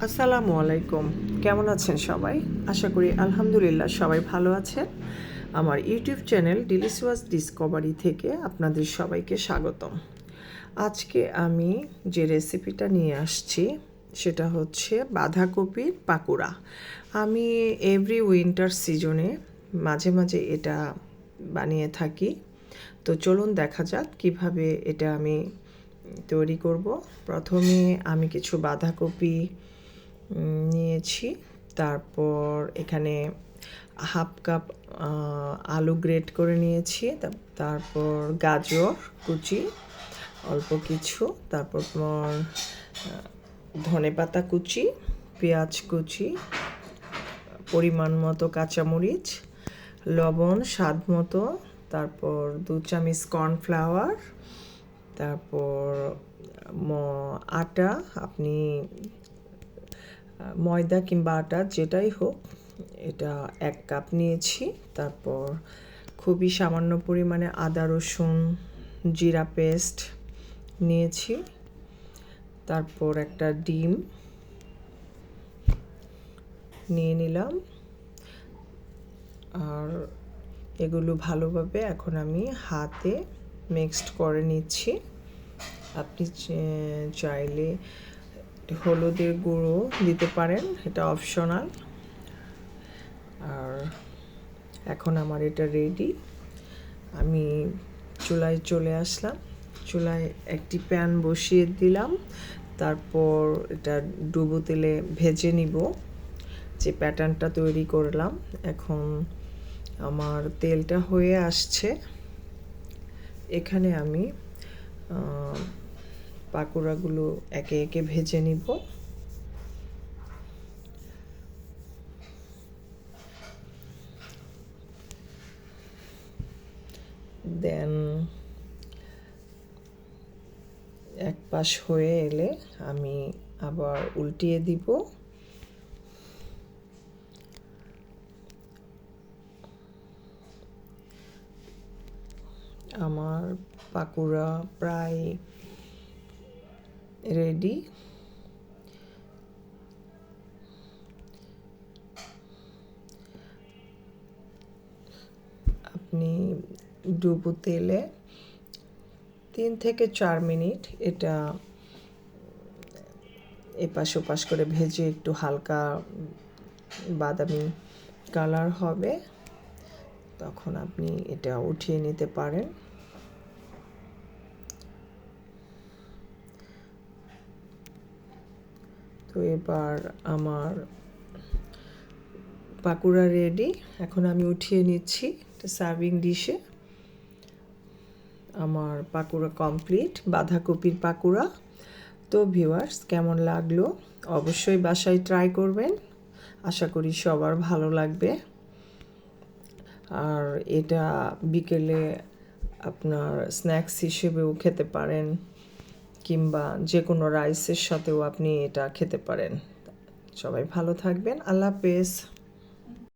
আসসালামু আলাইকুম। কেমন আছেন সবাই? আশা করি আলহামদুলিল্লাহ সবাই ভালো আছেন। আমার ইউটিউব চ্যানেল ডিলিশিয়াস ডিসকভারি থেকে আপনাদের সবাইকে স্বাগতম। আজকে আমি যে রেসিপিটা নিয়ে আসছি সেটা হচ্ছে বাঁধাকপির পাকোড়া। আমি এভরি উইন্টার সিজনে মাঝে মাঝে এটা বানিয়ে থাকি। তো চলুন দেখা যাক কিভাবে এটা আমি তৈরি করব। প্রথমে আমি কিছু বাঁধাকপি নিয়েছি, তারপর এখানে হাফ কাপ আলু গ্রেট করে নিয়েছি, তারপর গাজর কুচি অল্প কিছু, তারপর ধনেপাতা কুচি, পেঁয়াজ কুচি, পরিমাণ মতো কাঁচামরিচ, লবণ স্বাদ মতো, তারপর 2 চামচ কর্নফ্লাওয়ার, তারপর আটা, আপনি ময়দা কিংবা আটা যেটাই হোক, এটা 1 কাপ নিয়েছি। তারপর খুবই সামান্য পরিমাণে আদা রসুন জিরা পেস্ট নিয়েছি। তারপর একটা ডিম নিয়ে নিলাম। আর এগুলো ভালোভাবে এখন আমি হাতে মিক্সড করে নিচ্ছি। আপনি চাইলে হলুদের গুঁড়ো দিতে পারেন, এটা অপশনাল। আর এখন আমার এটা রেডি। আমি চুলায় চলে আসলাম, চুলায় একটি প্যান বসিয়ে দিলাম, তারপর এটা ডুবো তেলে ভেজে নিব যে প্যাটার্নটা তৈরি করলাম। এখন আমার তেলটা হয়ে আসছে, এখানে আমি পাকোড়াগুলো একে একে ভেজে নিব। দেন এক পাশ হয়ে এলে আমি আবার উল্টিয়ে দিব। আমার পাকোড়া প্রায় রেডি। আপনি ডুবো তেলে 3 থেকে 4 মিনিট এটা এপাশ ওপাশ করে ভেজে একটু হালকা বাদামি কালার হবে, তখন আপনি এটা উঠিয়ে নিতে পারেন। তো এবার আমার পাকোড়া রেডি, এখন আমি উঠিয়ে নিচ্ছি একটা সার্ভিং ডিশে। আমার পাকোড়া কমপ্লিট, বাঁধাকপির পাকোড়া। তো ভিউয়ার্স, কেমন লাগলো অবশ্যই বাসায় ট্রাই করবেন, আশা করি সবার ভালো লাগবে। আর এটা বিকেলে আপনার স্ন্যাক্স হিসেবেও খেতে পারেন, কিংবা যে কোনো রাইসের সাথেও আপনি এটা খেতে পারেন। সবাই ভালো থাকবেন, আল্লাহ হাফেজ।